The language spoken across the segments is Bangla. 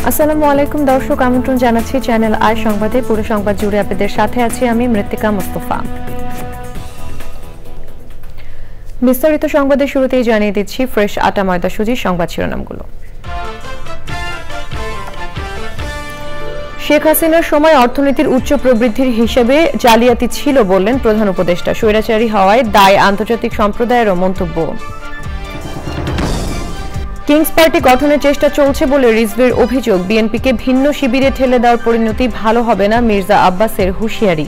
আসসালামু আলাইকুম দর্শক, আমন্ত্রণ জানাচ্ছি চ্যানেল আই সংবাদে। পুরো সংবাদ জুড়ে আপনাদের সাথে আছি আমি মৃত্তিকা মুস্তফা। বিস্তারিত সংবাদের শুরুতেই জানিয়ে দিচ্ছি ফ্রেশ আটা ময়দা সুজির সংবাদ শিরোনামগুলো। শেখ হাসিনার সময় অর্থনীতির উচ্চ প্রবৃদ্ধির হিসেবে জালিয়াতি ছিল বললেন প্রধান উপদেষ্টা। স্বৈরাচারী হওয়ায় দায় আন্তর্জাতিক সম্প্রদায়েরও মন্তব্য। কিংস পার্টি গঠনের চেষ্টা চলছে বলে রিজভির অভিযোগ। বিএনপিকে ভিন্ন শিবিরে ঠেলে দেওয়ার পরিণতি ভালো হবে না, মির্জা আব্বাসের হুঁশিয়ারি।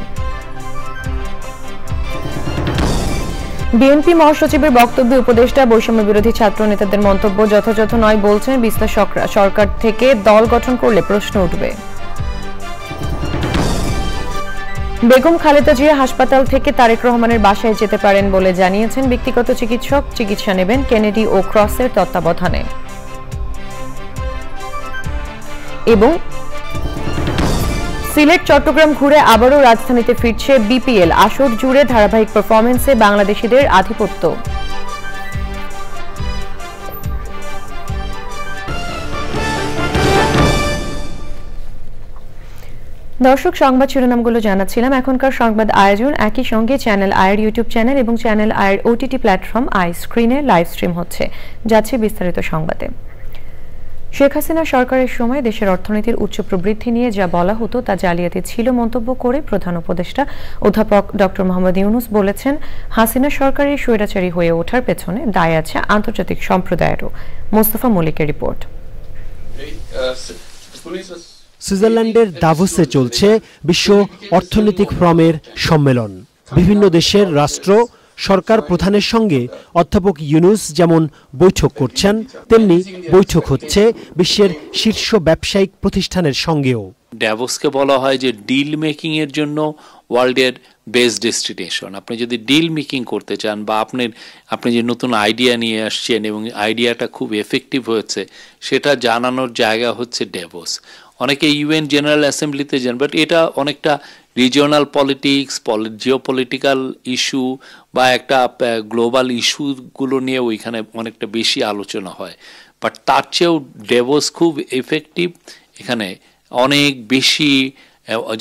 বিএনপি মহাসচিবের বক্তব্যে উপদেষ্টা বৈষম্য বিরোধী ছাত্র নেতাদের মন্তব্য যথাযথ নয় বলছেন বিস্তার সরকার থেকে দল গঠন করলে প্রশ্ন উঠবে। বেগম খালেদা জিয়া হাসপাতাল থেকে তারেক রহমানের বাসায় যেতে পারেন বলে জানিয়েছেন ব্যক্তিগত চিকিৎসক। চিকিৎসা নেবেন কেনেডি ও ক্রসের তত্ত্বাবধানে। এবং সিলেট চট্টগ্রাম ঘুরে আবারও রাজধানীতে ফিরছে বিপিএল। আসর জুড়ে ধারাবাহিক পারফরম্যান্সে বাংলাদেশিদের আধিপত্য। দর্শক, সংবাদ শিরোনামগুলো জানাচ্ছিলাম। এখনকার সংবাদ আয়োজন একই সঙ্গে চ্যানেল আইয়ের ইউটিউব চ্যানেল এবং চ্যানেল আইয়ের ওটিটি প্ল্যাটফর্ম আই স্ক্রিনে লাইভ স্ট্রিম হচ্ছে। যাচ্ছে বিস্তারিত সংবাদে। শেখ হাসিনা সরকারের সময় দেশের অর্থনীতির উচ্চ প্রবৃদ্ধি নিয়ে যা বলা হতো তা জালিয়াতি ছিল মন্তব্য করে প্রধান উপদেষ্টা অধ্যাপক ডক্টর মোহাম্মদ ইউনূস বলেছেন, হাসিনা সরকারের স্বৈরাচারী হয়ে ওঠার পেছনে দায় আছে আন্তর্জাতিক সম্প্রদায়েরও। মোস্তফা মল্লিকের রিপোর্ট। সুইজারল্যান্ডের দাভোসে চলছে বিশ্ব অর্থনৈতিক ফোরামের সম্মেলন। বিভিন্ন দেশের রাষ্ট্র সরকার প্রধানের সঙ্গে অধ্যাপক ইউনূস যেমন বৈঠক করছেন, তেমনি বৈঠক হচ্ছে বিশ্বের শীর্ষ ব্যবসায়িক প্রতিষ্ঠানের সঙ্গেও। ড্যাভোসকে বলা হয় যে ডিল মেকিং এর জন্য ওয়ার্ল্ডের বেস্ট ডেস্টিনেশন। আপনি যদি ডিল মেকিং করতে চান বা আপনি যে নতুন আইডিয়া নিয়ে আসছেন এবং আইডিয়াটা খুব এফেক্টিভ হয়েছে, সেটা জানানোর জায়গা হচ্ছে ড্যাভোস। অনেকে ইউএন জেনারেল অ্যাসেম্বলিতে যান, বাট এটা অনেকটা রিজিওনাল পলিটিক্স, জিওপলিটিক্যাল ইস্যু বা একটা গ্লোবাল ইস্যুগুলো নিয়ে ওইখানে অনেকটা বেশি আলোচনা হয়। বাট তার চেয়েও ড্যাভোস খুব এফেক্টিভ। এখানে অনেক বেশি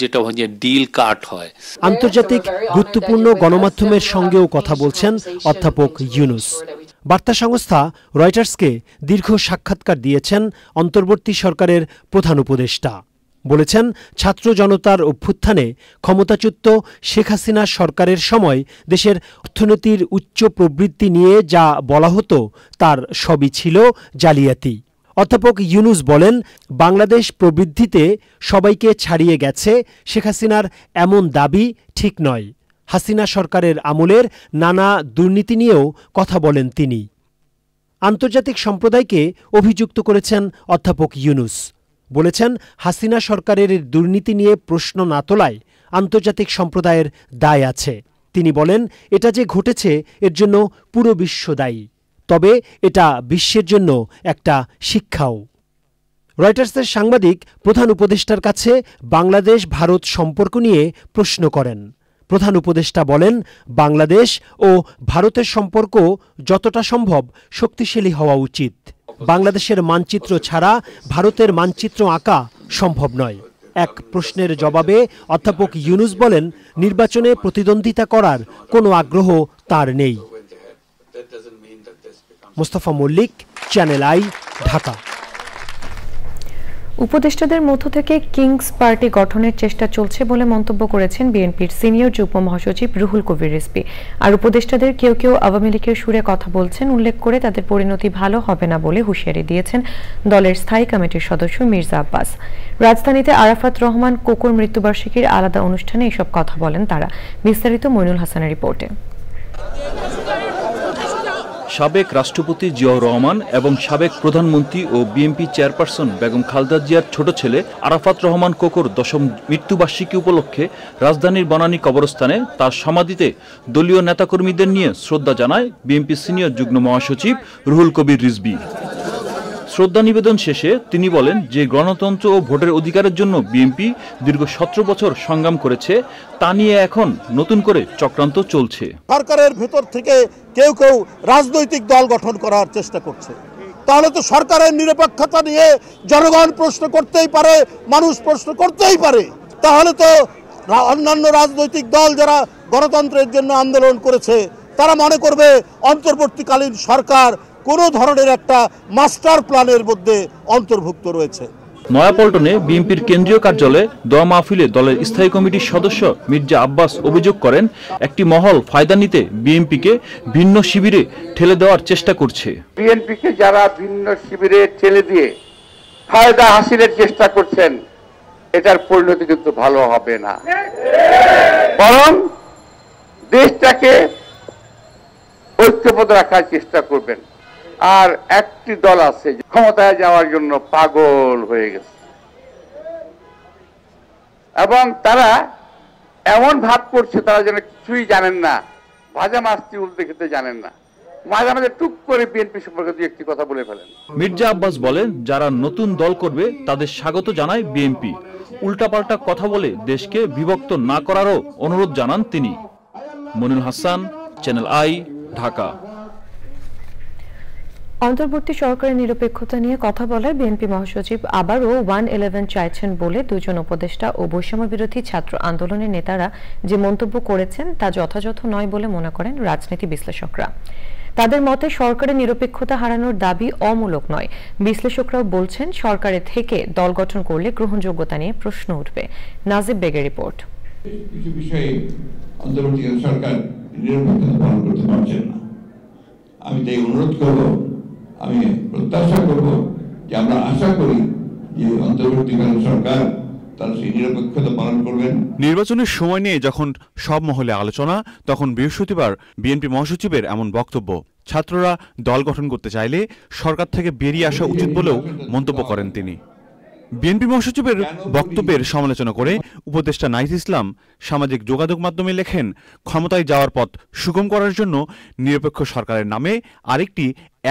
যেটা হচ্ছে ডিল কাট হয়। আন্তর্জাতিক গুরুত্বপূর্ণ গণমাধ্যমের সঙ্গেও কথা বলছেন অধ্যাপক ইউনূস। বার্তা সংস্থা রয়টার্সকে দীর্ঘ সাক্ষাৎকার দিয়েছেন অন্তর্বর্তী সরকারের প্রধান উপদেষ্টা। বলেছেন, ছাত্র জনতার অভ্যুত্থানে ক্ষমতাচ্যুত শেখ হাসিনা সরকারের সময় দেশের অর্থনীতির উচ্চ প্রবৃদ্ধি নিয়ে যা বলা হতো তার সবই ছিল জালিয়াতি। অধ্যাপক ইউনূস বলেন, বাংলাদেশ প্রবৃদ্ধিতে সবাইকে ছাড়িয়ে গেছে শেখ হাসিনার এমন দাবি ঠিক নয়। হাসিনা সরকারের আমলের নানা দুর্নীতি নিয়েও কথা বলেন তিনি। আন্তর্জাতিক সম্প্রদায়কে অভিযুক্ত করেছেন অধ্যাপক ইউনূস। বলেছেন, হাসিনা সরকারের দুর্নীতি নিয়ে প্রশ্ন না তোলায় আন্তর্জাতিক সম্প্রদায়ের দায় আছে। তিনি বলেন, এটা যে ঘটেছে এর জন্য পুরো বিশ্ব দায়ী, তবে এটা বিশ্বের জন্য একটা শিক্ষাও। রয়টার্সের সাংবাদিক প্রধান উপদেষ্টার কাছে বাংলাদেশ ভারত সম্পর্ক নিয়ে প্রশ্ন করেন। প্রধান উপদেষ্টা বলেন, বাংলাদেশ ও ভারতের সম্পর্ক যতটা সম্ভব শক্তিশালী হওয়া উচিত। বাংলাদেশের মানচিত্র ছাড়া ভারতের মানচিত্র আঁকা সম্ভব নয়। এক প্রশ্নের জবাবে অধ্যাপক ইউনূস বলেন, নির্বাচনে প্রতিদ্বন্দ্বিতা করার কোনো আগ্রহ তার নেই। Mostafa Mallik, channel I, Dhaka. উপদেষ্টাদের মধ্য থেকে কিংস পার্টি গঠনের চেষ্টা চলছে বলে মন্তব্য করেছেন বিএনপির সিনিয়র যুগ্ম মহাসচিব রুহুল কবির রিজভী। আর উপদেষ্টাদের কেউ কেউ আওয়ামী লীগের সুরে কথা বলছেন উল্লেখ করে তাদের পরিণতি ভালো হবে না বলে হুঁশিয়ারি দিয়েছেন দলের স্থায়ী কমিটির সদস্য মির্জা আব্বাস। রাজধানীতে আরাফাত রহমান কোকুর মৃত্যুবার্ষিকীর আলাদা অনুষ্ঠানে এসব কথা বলেন তারা। বিস্তারিত মইনুল হাসানের রিপোর্টে। সাবেক রাষ্ট্রপতি জিয়াউর রহমান এবং সাবেক প্রধানমন্ত্রী ও বিএনপি চেয়ারপারসন বেগম খালেদা জিয়ার ছোট ছেলে আরাফাত রহমান কোকোর 10ম মৃত্যুবার্ষিকী উপলক্ষে রাজধানীর বনানী কবরস্থানে তার সমাধিতে দলীয় নেতাকর্মীদের নিয়ে শ্রদ্ধা জানায় বিএনপি সিনিয়র যুগ্ম মহাসচিব রুহুল কবির রিজভী। শ্রদ্ধা নিবেদন শেষে তিনি বলেন যে গণতন্ত্র ও ভোটের অধিকারের জন্য বিএনপি দীর্ঘ 17 বছর সংগ্রাম করেছে, তা নিয়ে এখন নতুন করে চক্রান্ত চলছে। সরকারের ভেতর থেকে কেউ কেউ রাজনৈতিক দল গঠন করার চেষ্টা করছে, তাহলে তো সরকারের নিরপেক্ষতা নিয়ে জনগণ প্রশ্ন করতেই পারে, মানুষ প্রশ্ন করতেই পারে। তাহলে তো অন্যান্য রাজনৈতিক দল যারা গণতন্ত্রের জন্য আন্দোলন করেছে তারা মনে করবে অন্তর্বর্তীকালীন সরকার কোনো ধরনের একটা মাস্টার প্ল্যানের মধ্যে অন্তর্ভুক্ত রয়েছে। নয়াপল্টনে বিএনপির কেন্দ্রীয় কার্যালয়ে দোয়া মাহফিলে দলের স্থায়ী কমিটির সদস্য মির্জা আব্বাস অভিযোগ করেন, একটি মহল ফায়দা নিতে বিএনপিকে ভিন্ন শিবিরে ঠেলে দেওয়ার চেষ্টা করছে। বিএনপিকে যারা ভিন্ন শিবিরে ঠেলে দিয়ে ফায়দা হাসিলের চেষ্টা করছেন, এটার পরিণতি কিন্তু ভালো হবে না, বরং দেশটাকে ঐক্যবদ্ধ রাখার চেষ্টা করবেন। আর একটি দল আছে ক্ষমতায় যাওয়ার জন্য পাগল হয়ে গেছে এবং তারা এমন ভাব করছে তারা যেন কিছুই জানেন না, ভাজা মাছটি উল্টে খেতে জানেন না, মাঝে মাঝে টুক করে বিএনপি সম্পর্কে দুই একটি কথা বলে ফেলেন। মির্জা আব্বাস বলেন, যারা নতুন দল করবে তাদের স্বাগত জানায় বিএনপি। উল্টাপাল্টা কথা বলে দেশকে বিভক্ত না করারও অনুরোধ জানান তিনি। মনির হাসান, চ্যানেল আই, ঢাকা। অন্তর্বর্তী সরকারের নিরপেক্ষতা নিয়ে কথা বলায় বিএনপি মহাসচিব আবারও 111 চাইছেন বলে দুজন উপদেষ্টা ও বৈষম্য বিরোধী ছাত্র আন্দোলনের নেতারা যে মন্তব্য করেছেন তা যথাযথ নয় বলে মনে করেন রাজনীতি বিশ্লেষকরা। তাদের মতে সরকারের নিরপেক্ষতা হারানোর দাবি অমূলক নয়। বিশ্লেষকরাও বলছেন সরকারের থেকে দল গঠন করলে গ্রহণযোগ্যতা নিয়ে প্রশ্ন উঠবে। নাজিব বেগের রিপোর্ট। কিছু বিষয়ে অন্তর্বর্তীকালীন সরকার নিরপেক্ষতা পালন করতে পারছেন না। আমি তাই অনুরোধ করব, আমি প্রত্যাশা করব যে আমরা আশা করি যে অন্তর্বর্তীকালীন সরকার তারা সেই নিরপেক্ষতা পালন করবেন। নির্বাচনের সময় নিয়ে যখন সব মহলে আলোচনা, তখন বৃহস্পতিবার বিএনপি মহাসচিবের এমন বক্তব্য। ছাত্ররা দল গঠন করতে চাইলে সরকার থেকে বেরিয়ে আসা উচিত বলেও মন্তব্য করেন তিনি। বিএনপি মহাসচিবের বক্তব্যের সমালোচনা করে উপদেষ্টা নাহিদ ইসলাম সামাজিক যোগাযোগ মাধ্যমে লেখেন, ক্ষমতায় যাওয়ার পথ সুগম করার জন্য নিরপেক্ষ সরকারের নামে আরেকটি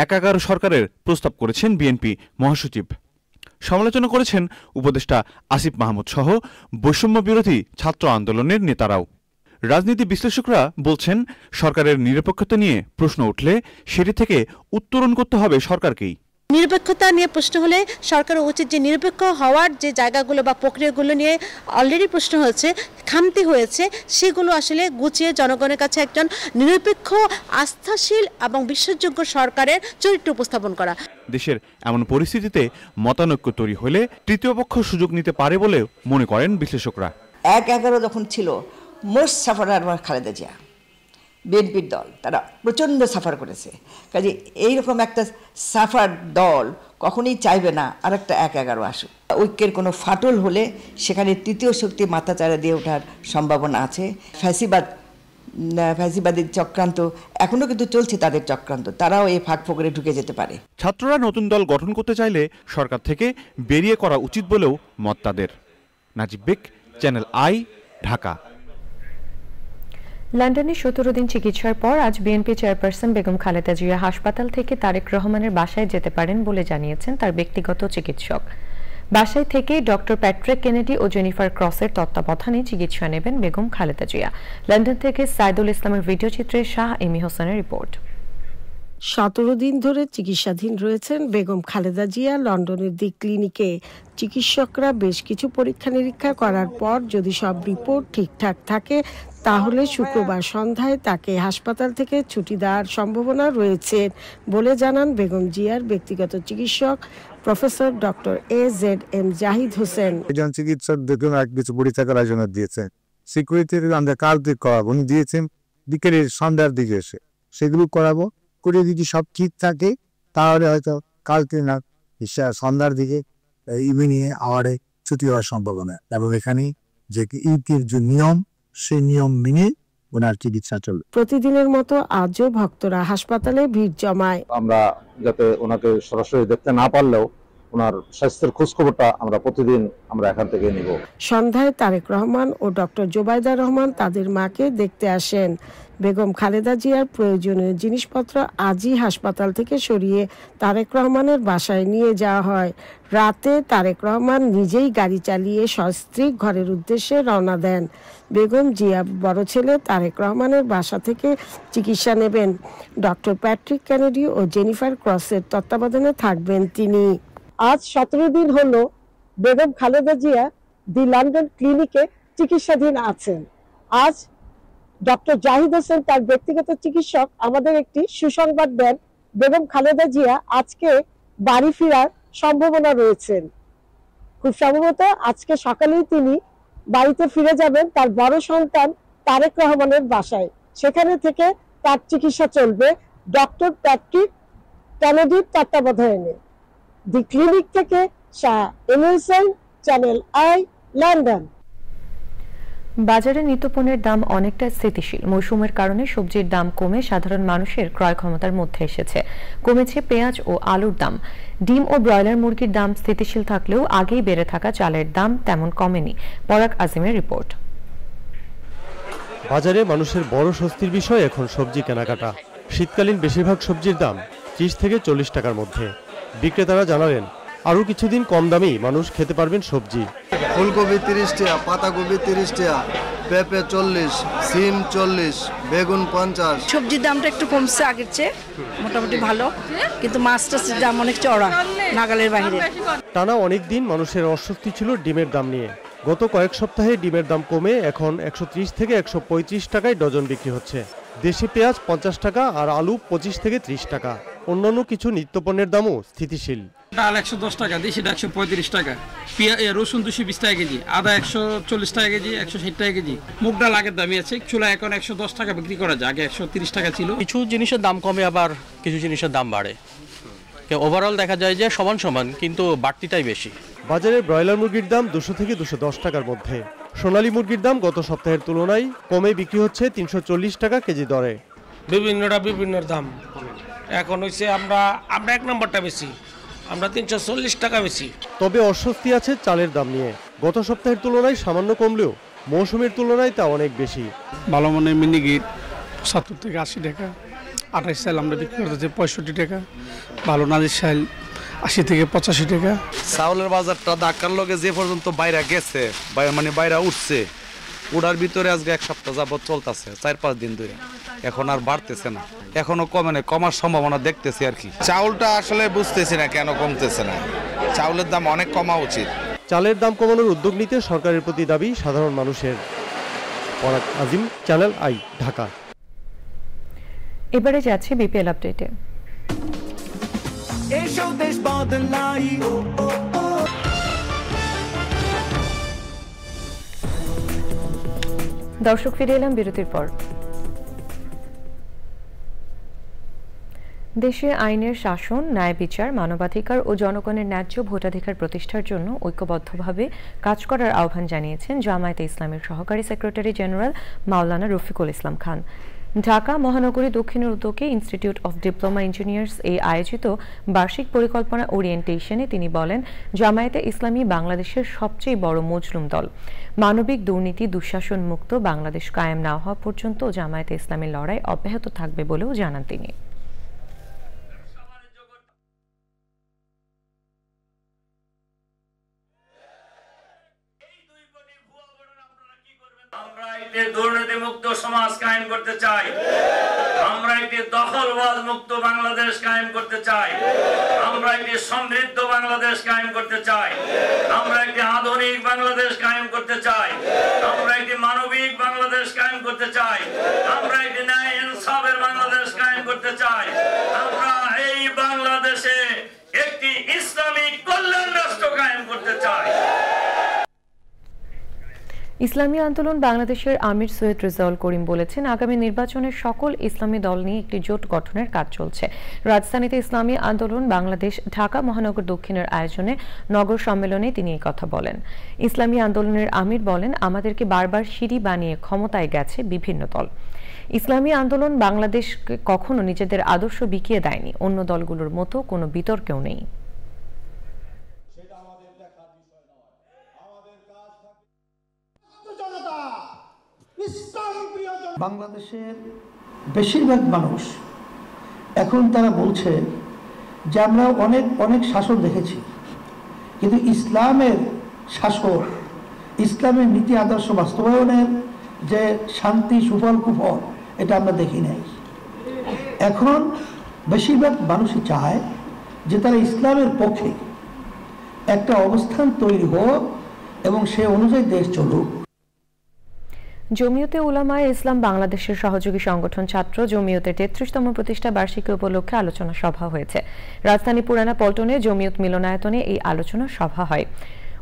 ১১ সরকারের প্রস্তাব করেছেন বিএনপি মহাসচিব। সমালোচনা করেছেন উপদেষ্টা আসিফ মাহমুদ সহ বৈষম্য বিরোধী ছাত্র আন্দোলনের নেতারাও। রাজনীতি বিশ্লেষকরা বলছেন, সরকারের নিরপেক্ষতা নিয়ে প্রশ্ন উঠলে সেটি থেকে উত্তরণ করতে হবে সরকারকেই। নিরপেক্ষতা নিয়ে প্রশ্ন হলে সরকারের উচিত যে নিরপেক্ষ হওয়ার যে জায়গাগুলো বা প্রক্রিয়াগুলো নিয়ে অলরেডি প্রশ্ন হয়েছে, খামতি হয়েছে, সেগুলো আসলে গুছিয়ে জনগণের কাছে একজন নিরপেক্ষ, আস্থাশীল এবং বিশ্বাসযোগ্য সরকারের চরিত্র উপস্থাপন করা। দেশের এমন পরিস্থিতিতে মতানৈক্য তৈরি হলে তৃতীয় পক্ষ সুযোগ নিতে পারে বলে মনে করেন বিশ্লেষকরা। ১-১১ যখন ছিল, মোস্ট সাফারার খালেদা জিয়া, বিএনপির দল, তারা প্রচণ্ড সাফার করেছে। কাজে এইরকম একটা সাফার দল কখনোই চাইবে না আর একটা ১-১১ আসুক। ঐক্যের কোনো ফাটল হলে সেখানে তৃতীয় শক্তি মাথাচাড়া দিয়ে ওঠার সম্ভাবনা আছে। ফ্যাসিবাদী চক্রান্ত এখনো কিন্তু চলছে, তাদের চক্রান্ত, তারাও এই ফাঁক ফোকরে ঢুকে যেতে পারে। ছাত্ররা নতুন দল গঠন করতে চাইলে সরকার থেকে বেরিয়ে করা উচিত বলেও মত তাদের। নাজিব বেগ, চ্যানেল আই, ঢাকা। লন্ডনে 17 দিন চিকিৎসার পর আজ বিএনপি চেয়ারপারসন বেগম খালেদা জিয়া হাসপাতাল থেকে তারেক রহমানের বাসায় যেতে পারেন বলে জানিয়েছেন তার ব্যক্তিগত চিকিৎসক। বাসায় থেকে ডক্টর প্যাট্রিক কেনেডি ও জেনিফার ক্রসের তত্ত্বাবধানে চিকিৎসা নেবেন বেগম খালেদা জিয়া। লন্ডন থেকে সাইদুল ইসলামের ভিডিও চিত্রে শাহ এমি হোসেনের রিপোর্ট। 17 দিন ধরে চিকিৎসাধীন রয়েছেন বেগম খালেদা জিয়া। লন্ডনের দি ক্লিনিকে চিকিৎসকরা বেশ কিছু পরীক্ষা নিরীক্ষা করার পর যদি সব রিপোর্ট ঠিকঠাক থাকে তাহলে শুক্রবার সন্ধ্যায় তাকে হাসপাতাল থেকে ছুটি দেওয়ার সম্ভাবনা রয়েছে বলে জানান বেগম জিয়ার ব্যক্তিগত চিকিৎসক professor doctor AZM Zahid Hossain. একজন চিকিৎসক দেখুন এক কিছু পরীক্ষা করার জন্য দিয়েছেন। সিকিউরিটি আমরা কাল দিক করাবো, উনি দিয়েছেন বিকেলের সন্ধ্যার দিকে এসে সেগুলো করাবো। করে যদি সব ঠিক থাকে তাহলে হয়তো কালকে না সন্ধ্যার দিকে ইভিনিং আওয়ারে ছুটি হওয়ার সম্ভাবনা। এবং এখানে যে ইউকের যে নিয়ম, সেই নিয়ম মেনে ওনার চিকিৎসা চলবে। প্রতিদিনের মতো আজও ভক্তরা হাসপাতালে ভিড় জমায়। আমরা যাতে ওনাকে সরাসরি দেখতে না পারলেও ওনার স্বাস্থ্যের খোঁজখবরটা আমরা প্রতিদিন আমরা এখান থেকে নিব। সন্ধ্যায় তারেক রহমান ও ডক্টর জোবাইদা রহমান তাদের মাকে দেখতে আসেন। বেগম খালেদা জিয়ার প্রয়োজনীয় জিনিসপত্র আজই হাসপাতাল থেকে সরিয়ে তারেক রহমানের বাসায় নিয়ে যাওয়া হয়। রাতে তারেক রহমান নিজেই গাড়ি চালিয়ে সস্ত্রীক ঘরের উদ্দেশ্যে রওনা দেন। বেগম জিয়া বড় ছেলে তারেক রহমানের বাসা থেকে চিকিৎসা নেবেন। ডক্টর প্যাট্রিক কেনেডি ও জেনিফার ক্রসের তত্ত্বাবধানে থাকবেন তিনি। আজ 17 দিন হলো বেগম খালেদা জিয়া দি লন্ডন ক্লিনিকে চিকিৎসাধীন আছেন। আজ ডক্টর জাহিদ হোসেন তার ব্যক্তিগত চিকিৎসক আমাদের একটি সুসংবাদ দেন, বেগম খালেদা জিয়া আজকে বাড়ি ফেরার সম্ভাবনা রয়েছেন। খুব সম্ভবত আজকে সকালেই তিনি বাড়িতে ফিরে যাবেন তার বড় সন্তান তারেক রহমানের বাসায়। সেখানে থেকে তার চিকিৎসা চলবে ডক্টর প্যাট্রিক কেনেডির তত্ত্বাবধানে। দি ক্লিনিক থেকে শাহ এমএলসন, চ্যানেল আই, লন্ডন। বাজারে নিত্যপণ্যের দাম অনেকটা স্থিতিশীল। মৌসুমের কারণে সবজির দাম কমে সাধারণ মানুষের ক্রয় ক্ষমতার মধ্যে এসেছে। কমেছে পেঁয়াজ ও আলুর দাম। ডিম ও ব্রয়লার মুরগির দাম স্থিতিশীল থাকলেও আগেই বেড়ে থাকা চালের দাম তেমন কমেনি। পরাগ আজিমের রিপোর্ট। বাজারে মানুষের বড় স্বস্তির বিষয় এখন সবজি কেনাকাটা। শীতকালীন বেশিরভাগ সবজির দাম 30 থেকে 40 টাকার মধ্যে। বিক্রেতারা জানালেন আরও কিছুদিন কম দামেই মানুষ খেতে পারবেন সবজি। ফুলকপি 30 টাকা, পাতাকপি 30 টাকা, পেঁপে 40, সিম 40, বেগুন 50। সবজির দামটা একটু কমছে আগের চেয়ে, মোটামুটি ভালো, কিন্তু মাছটার দাম অনেক চড়া, নাগালের বাইরে। টানা অনেক দিন মানুষের অস্বস্তি ছিল ডিমের দাম নিয়ে। গত কয়েক সপ্তাহে ডিমের দাম কমে এখন 130 থেকে 135 টাকায় ডজন বিক্রি হচ্ছে। দেশি পেঁয়াজ 50 টাকা আর আলু 25 থেকে 30 টাকা। অন্যান্য কিছু নিত্যপণ্যের দামও স্থিতিশীল। ডাল 110 টাকা, দেশিটা 135 টাকা, রসুন 220 টাকা কেজি, আদা 140 টাকা কেজি, 160 টাকা কেজি। মুগ ডাল আগের দামই আছে, চুলা এখন 110 টাকা বিক্রি করা যায়, আগে 130 টাকা ছিল। কিছু জিনিসের দাম কমে, আবার কিছু জিনিসের দাম বাড়ে। ওভারঅল দেখা যায় যে সমান সমান, কিন্তু বাড়তিটাই বেশি। বাজারে ব্রয়লার মুরগির দাম 200 থেকে 210 টাকার মধ্যে। সোনালী মুরগির দাম গত সপ্তাহের তুলনায় কমে বিক্রি হচ্ছে 340 টাকা কেজি দরে। বিভিন্ন দাম এখন হচ্ছে আমরা 1 নম্বরটা বেশি, আমরা 340 টাকা বেশি। তবে অস্বস্তি আছে চালের দাম নিয়ে। গত সপ্তাহের তুলনায় সামান্য কমলেও মৌসুমের তুলনায় তা অনেক বেশি। ভালো মানের মিনিগিট 70 থেকে 80 টাকা, 28 সাল আমরা বিক্রি করতেছি 65 টাকা, ভালো নাজির সাল 80 থেকে 85 টাকা। চাউলের বাজারটা ধাক্কার লগে যে পর্যন্ত বাইরে গেছে, মানে বাইরে উঠছে, ওটার ভিতরে আজকে 1 সপ্তাহ যাবত চলতেছে, 4-5 দিন ধরে। এখন আর বাড়তেছে না, এখনো কমে না, কমার সম্ভাবনা দেখতেছি আর কি। চাউলটা আসলে বুঝতেছি না কেন কমতেছে না, চাউলের দাম অনেক কমা উচিত। চালের দাম কমানোর উদ্যোগ নিতে সরকারের প্রতি দাবি সাধারণ মানুষের। পরাগ আজিম, চ্যানেল আই, ঢাকা। এবারে যাচ্ছে বিপিএল আপডেটে। দর্শক, ফিরে এলাম বিরতির পর। দেশে আইনের শাসন, ন্যায় বিচার, মানবাধিকার ও জনগণের ন্যায্য ভোটাধিকার প্রতিষ্ঠার জন্য ঐক্যবদ্ধভাবে কাজ করার আহ্বান জানিয়েছেন জামায়াতে ইসলামের সহকারী সেক্রেটারি জেনারেল মাওলানা রফিকুল ইসলাম খান। ঢাকা মহানগরী দক্ষিণের উদ্যোগে ইনস্টিটিউট অফ ডিপ্লোমা ইঞ্জিনিয়ার্স আয়োজিত বার্ষিক পরিকল্পনা ওরিয়েন্টেশনে তিনি বলেন, জামায়াতে ইসলামী বাংলাদেশের সবচেয়ে বড় মজলুম দল। মানবিক, দুর্নীতি, দুঃশাসন মুক্ত বাংলাদেশ কায়েম না হওয়া পর্যন্ত জামায়াতে ইসলামীর লড়াই অব্যাহত থাকবে বলেও জানান তিনি। দুর্নীতি মুক্ত সমাজ কায়েম করতে চাই, আমরা একটি দখলবাদ মুক্ত বাংলাদেশ কায়েম করতে চাই, আমরা একটি সমৃদ্ধ বাংলাদেশ কায়েম করতে চাই, আমরা একটি আধুনিক বাংলাদেশ কায়েম করতে চাই, আমরা একটি মানবিক বাংলাদেশ কায়েম করতে চাই, আমরা একটি ন্যায় ইনসাফের বাংলাদেশ কায়েম করতে চাই, আমরা এই বাংলাদেশে একটি ইসলামিক কল্যাণ রাষ্ট্র কায়েম করতে চাই। ইসলামী আন্দোলন বাংলাদেশের আমির সৈয়দ রেজাউল করিম বলেছেন, আগামী নির্বাচনে সকল ইসলামী দল নিয়ে একটি জোট গঠনের কাজ চলছে। রাজধানীতে ইসলামী আন্দোলন বাংলাদেশ ঢাকা মহানগর দক্ষিণের আয়োজনে নগর সম্মেলনে তিনি এই কথা বলেন। ইসলামী আন্দোলনের আমির বলেন, আমাদেরকে বারবার সিঁড়ি বানিয়ে ক্ষমতায় গেছে বিভিন্ন দল। ইসলামী আন্দোলন বাংলাদেশ কখনো নিজেদের আদর্শ বিকিয়ে দেয়নি, অন্য দলগুলোর মতো কোনো বিতর্কেও নেই। বাংলাদেশের বেশিরভাগ মানুষ এখন তারা বলছে যে আমরা অনেক শাসন দেখেছি, কিন্তু ইসলামের শাসন, ইসলামের নীতি আদর্শ বাস্তবায়নের যে শান্তি সুফল কুফল এটা আমরা দেখি নাই। এখন বেশিরভাগ মানুষই চায় যে তারা ইসলামের পক্ষে একটা অবস্থান তৈরি হোক এবং সে অনুযায়ী দেশ চলুক। জমিয়তে উলামায়ে ইসলাম বাংলাদেশের সহযোগী সংগঠন ছাত্র জমিয়তের ৩৩তম প্রতিষ্ঠা বার্ষিকী উপলক্ষে আলোচনা সভা হয়েছে। রাজধানী পুরানা পল্টনে জমিয়ত মিলনায়তনে এই আলোচনা সভা হয়।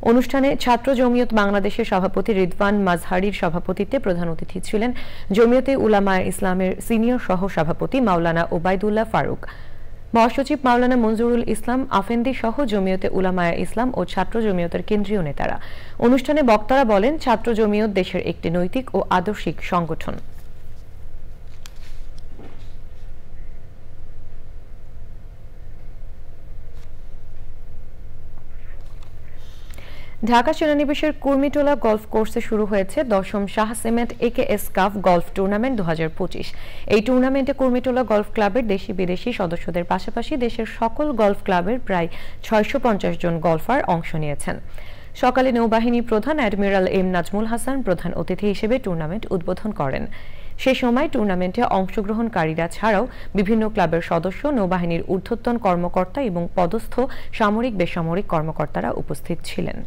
অনুষ্ঠানে ছাত্র জমিয়ত বাংলাদেশের সভাপতি রিদওয়ান মাজহারির সভাপতিত্বে প্রধান অতিথি ছিলেন জমিয়তে উলামায়ে ইসলামের সিনিয়র সহ সভাপতি মাওলানা ওবায়দুল্লাহ ফারুক, মহাসচিব মাওলানা মঞ্জুরুল ইসলাম আফেন্দি সহ জমিয়তে উলামায়ে ইসলাম ও ছাত্র জমিয়তের কেন্দ্রীয় নেতারা। অনুষ্ঠানে বক্তারা বলেন, ছাত্র জমিয়ত দেশের একটি নৈতিক ও আদর্শিক সংগঠন। ঢাকা সেনানিবাসের কুর্মিটোলা গলফ কোর্সে শুরু হয়েছে ১০ম Shah cement AKS cup golf tournament ২০২৫। এই টুর্নামেন্টে কুর্মিটোলা গলফ ক্লাবের দেশি বিদেশি সদস্যদের পাশাপাশি দেশের সকল গলফ ক্লাবের প্রায় ৬৫০ জন গলফার অংশ নিয়েছেন। সকালে নৌবাহিনী প্রধান অ্যাডমিরাল এম নাজমুল হাসান প্রধান অতিথি হিসেবে টুর্নামেন্ট উদ্বোধন করেন। সে সময় টুর্নামেন্টে অংশগ্রহণকারীরা ছাড়াও বিভিন্ন ক্লাবের সদস্য, নৌবাহিনীর ঊর্ধ্বতন কর্মকর্তা এবং পদস্থ সামরিক বেসামরিক কর্মকর্তারা উপস্থিত ছিলেন।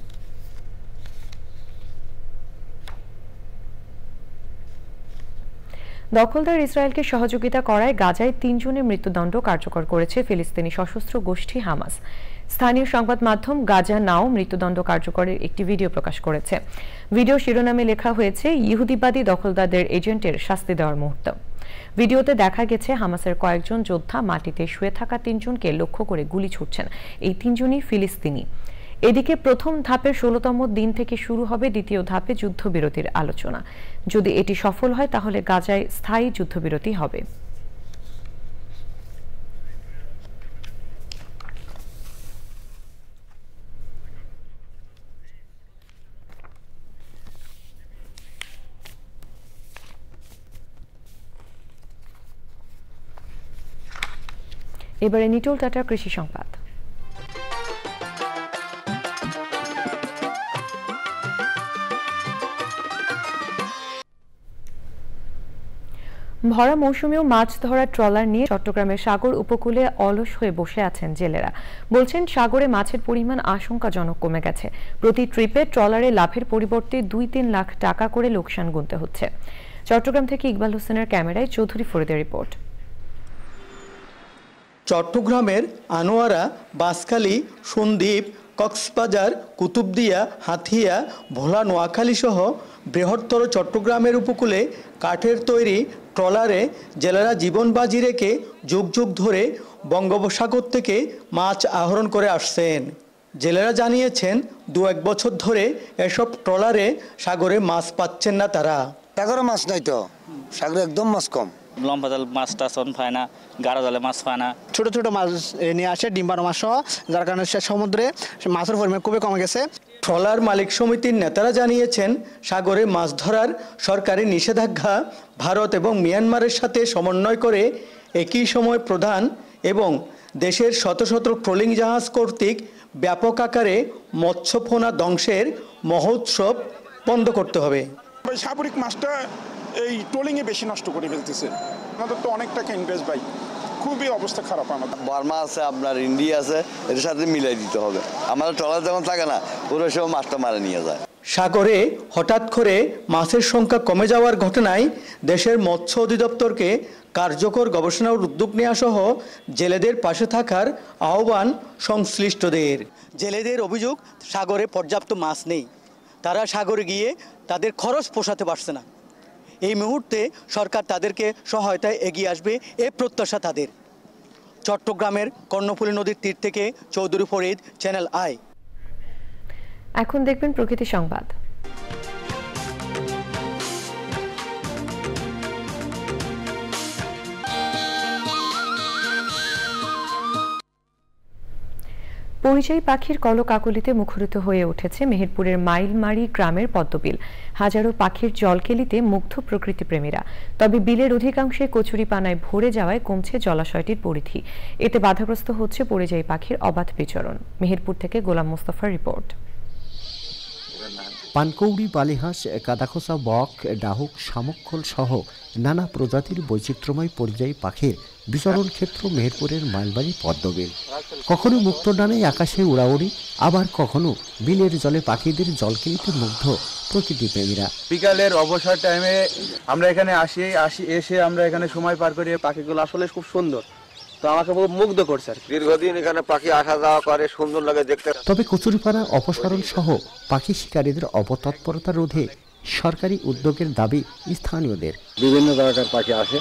দখলদার ইসরায়েলকে সহযোগিতা করায় গাজায় ৩ জনের মৃত্যুদণ্ড কার্যকর করেছে ফিলিস্তিনি সশস্ত্র গোষ্ঠী হামাস। স্থানীয় সংবাদ মাধ্যম গাজা নাও মৃত্যুদণ্ড কার্যকরের একটি ভিডিও প্রকাশ করেছে। ভিডিও শিরোনামে লেখা হয়েছে, ইহুদিবাদী দখলদারদের এজেন্টের শাস্তি দেওয়ার মুহূর্ত। ভিডিওতে দেখা গেছে হামাসের কয়েকজন যোদ্ধা মাটিতে শুয়ে থাকা ৩ জনকে লক্ষ্য করে গুলি ছুড়ছেন। এই ৩ জনই ফিলিস্তিনি। এদিকে প্রথম ধাপের ১৬তম দিন থেকে শুরু হবে দ্বিতীয় ধাপে যুদ্ধবিরতির আলোচনা। যদি এটি সফল হয় তাহলে গাজায় স্থায়ী যুদ্ধবিরতি হবে। এবারে নিটোল টাটার কৃষি সংবাদ। ভরা মৌসুমেও মাছ ধরার ট্রলার নিয়ে চট্টগ্রামের সাগর উপকূলে অলস হয়ে বসে আছেন জেলেরা। বলছেন, সাগরে মাছের পরিমাণ আশঙ্কাজনক কমে গেছে। প্রতি ট্রিপে ট্রলারে লাভের পরিবর্তে ২-৩ লাখ টাকা করে লোকসান গুনতে হচ্ছে। চট্টগ্রাম থেকে ইকবাল হোসেনের ক্যামেরায় চৌধুরী ফরিদের রিপোর্ট। চট্টগ্রামের আনোয়ারা, বাঁশখালী, সন্দ্বীপ, কক্সবাজার, কুতুবদিয়া, হাতিয়া, ভোলা, নোয়াখালী সহ বৃহত্তর চট্টগ্রামের উপকূলে কাঠের তৈরি ট্রলারে জেলেরা জীবন বাজি রেখে যুগ যুগ ধরে বঙ্গোপসাগর থেকে মাছ আহরণ করে আসছেন। জেলেরা জানিয়েছেন, ২-১ বছর ধরে এসব ট্রলারে সাগরে মাছ পাচ্ছেন না তারা। সাগরে মাছ নাই তো, সাগরে একদম মাছ কম। লম্বা জাল মাছ টাছ পায় না, গাঢ় জালে মাছ পায় না, ছোট ছোট মাছ নিয়ে আসে, ডিম্বানো মাছ সহ, যার কারণে সমুদ্রে মাছের পরিমাণ খুবই কমে গেছে। ট্রলার মালিক সমিতির নেতারা জানিয়েছেন, সাগরে মাছ ধরার সরকারি নিষেধাজ্ঞা ভারত এবং মিয়ানমারের সাথে সমন্বয় করে একই সময় প্রধান এবং দেশের শত শত ট্রলিং জাহাজ কর্তৃক ব্যাপক আকারে মৎস্যফোনা ধ্বংসের মহোৎসব বন্ধ করতে হবে। সামরিক মাছটা এই ট্রলিংয়ে বেশি নষ্ট করে ফেলতেছে। আমাদের তো অনেক টাকা ইনভেস্ট ভাই, খুবই অবস্থা খারাপ। আমাদের বার্মা আছে, আপনার ইন্ডিয়া আছে, এর সাথে মিলাই দিতে হবে। আমাদের ট্রলার যখন থাকে না, পুরো সব মাছটা মারে নিয়ে যায়। সাগরে হঠাৎ করে মাছের সংখ্যা কমে যাওয়ার ঘটনায় দেশের মৎস্য অধিদপ্তরকে কার্যকর গবেষণার উদ্যোগ নেওয়া সহ জেলেদের পাশে থাকার আহ্বান সংশ্লিষ্টদের। জেলেদের অভিযোগ, সাগরে পর্যাপ্ত মাছ নেই, তারা সাগরে গিয়ে তাদের খরচ পোষাতে পারছে না। এই মুহূর্তে সরকার তাদেরকে সহায়তায় এগিয়ে আসবে এই প্রত্যাশা তাদের। চট্টগ্রামের কর্ণফুলী নদীর তীর থেকে চৌধুরী ফরিদ, চ্যানেল আই। এখন দেখবেন প্রকৃতি সংবাদ। পরিযায়ী পাখির কলকাকলিতে মুখরিত হয়ে উঠেছে মেহেরপুরের মাইলমারি গ্রামের পদ্মবিল। হাজারো পাখির জলকেলিতে মুগ্ধ প্রকৃতিপ্রেমীরা। তবে বিলের অধিকাংশে কচুরিপানায় ভরে যাওয়ায় কমছে জলাশয়টির পরিধি। এতে বাধাগ্রস্ত হচ্ছে পরিযায়ী পাখির অবাধ বিচরণ। মেহেরপুর থেকে গোলাম মোস্তফার রিপোর্ট। পানকৌড়ি, বালিহাঁস, কাদাখোসা, বক, ডাহুক, শামুকখোল সহ নানা প্রজাতির বৈচিত্র্যময় পরিযায়ী পাখির বিচরণ ক্ষেত্র মেহেরপুরের মাইলবাড়ি পদ্মবিল। কখনো মুক্ত ডানে আকাশে উড়াউড়ি, আবার কখনো বিলের জলে পাখিদের জলকেলিতে মুগ্ধ প্রকৃতিপ্রেমীরা। বিকালের অবসর টাইমে আমরা এখানে এসে আমরা এখানে সময় পার করি। পাখিগুলো আসলে খুব সুন্দর, তো আমাকে খুব মুগ্ধ করছে। দীর্ঘদিন এখানে পাখি আসা যাওয়া করে, সুন্দর লাগে দেখতে। তবে কচুরিপানা অপসারণ সহ পাখি শিকারীদের অপতৎপরতা রোধে সরকারি উদ্যোগের দাবি স্থানীয়দের। বিভিন্ন জায়গার পাখি আসে,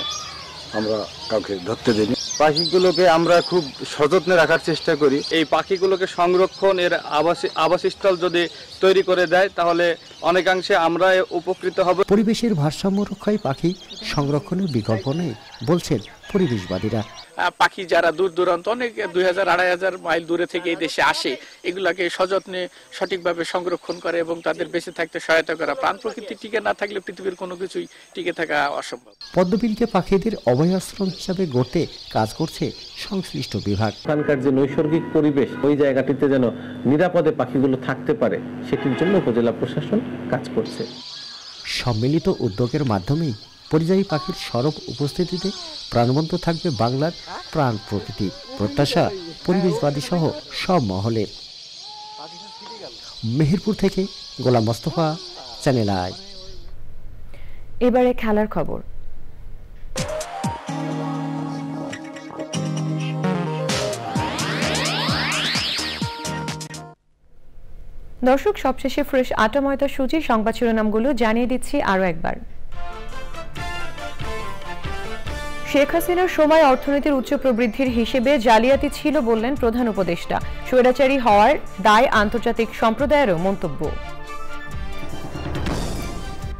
আমরা কাউকে ধরতে দিই। পাখিগুলোকে আমরা খুব সযত্নে রাখার চেষ্টা করি। এই পাখিগুলোকে সংরক্ষণ, এর আবাসস্থল যদি তৈরি করে দেয় তাহলে অনেকাংশে আমরা উপকৃত হব। পরিবেশের ভারসাম্য রক্ষায় পাখি সংরক্ষণের বিকল্প নেই বলছেন পরিবেশবাদীরা। পাখি যারা দূর দূরান্ত অনেক 2000-2500 মাইল দূরে থেকে এই দেশে আসে, এগুলাকে সযত্নে সঠিকভাবে সংরক্ষণ করে এবং তাদের বেঁচে থাকতে সহায়তা করা। প্রাণ প্রকৃতি টিকে না থাকলে পৃথিবীর কোনো কিছুই টিকে থাকা অসম্ভব। পদ্মবিলকে পাখিদের অভয়াশ্রম হিসাবে গড়তে কাজ করছে সংশ্লিষ্ট বিভাগ। এখানকার যে নৈসর্গিক পরিবেশ, ওই জায়গাটিতে যেন নিরাপদে পাখিগুলো থাকতে পারে, সেটির জন্য উপজেলা প্রশাসন কাজ করছে। সম্মিলিত উদ্যোগের মাধ্যমেই পরিযায়ী পাখির সরব উপস্থিতিতে প্রাণবন্ত থাকবে বাংলার প্রাণ প্রকৃতি। প্রত্যাশা পরিবেশবাদী সহ সব মহলের। মেহেরপুর থেকে গোলাম মোস্তফা, চ্যানেল আই। এবারে খেলার খবর। দর্শক, সবশেষে ফ্রেশ আটা ময়দা সুজি সংবাদ শিরোনামগুলো জানিয়ে দিচ্ছি আরও একবার। শেখ হাসিনার সময় অর্থনীতির উচ্চ প্রবৃদ্ধির হিসেবে জালিয়াতি ছিল বললেন প্রধান উপদেষ্টা। স্বৈরাচারী হওয়ার দায় আন্তর্জাতিক সম্প্রদায়েরও মন্তব্য।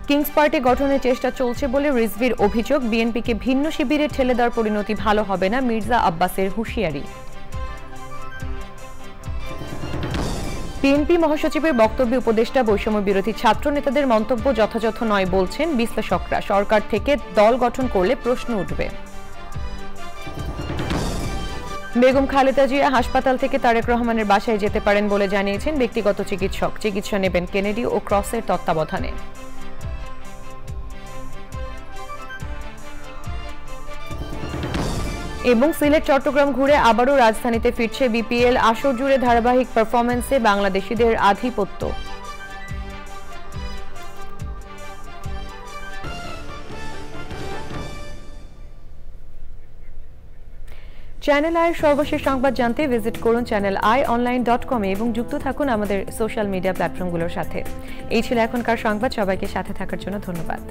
কিংস পার্টি গঠনের চেষ্টা চলছে বলে রিজভির অভিযোগ। বিএনপিকে ভিন্ন শিবিরে ঠেলে দেওয়ার পরিণতি ভালো হবে না, মির্জা আব্বাসের হুঁশিয়ারি। বিএনপি মহাসচিবের বক্তব্যে উপদেষ্টা বৈষম্য বিরোধী ছাত্র নেতাদের মন্তব্য যথাযথ নয় বলছেন বিশ্লেষকরা। সরকার থেকে দল গঠন করলে প্রশ্ন উঠবে। বেগম খালেদা জিয়া হাসপাতাল থেকে তারেক রহমানের বাসায় যেতে পারেন বলে জানিয়েছেন ব্যক্তিগত চিকিৎসক। চিকিৎসা নেবেন কেনেডি ও ক্রসের তত্ত্বাবধানে। এবং সিলেট চট্টগ্রাম ঘুরে আবারও রাজধানীতে ফিরছে বিপিএল। আসর জুড়ে ধারাবাহিক পারফরম্যান্সে বাংলাদেশিদের আধিপত্য। চ্যানেল আইয়ের সর্বশেষ সংবাদ জানতে ভিজিট করুন channelionline.com এবং যুক্ত থাকুন আমাদের সোশ্যাল মিডিয়া প্ল্যাটফর্মগুলোর সাথে। এই ছিল এখনকার সংবাদ। সবাইকে সাথে থাকার জন্য ধন্যবাদ।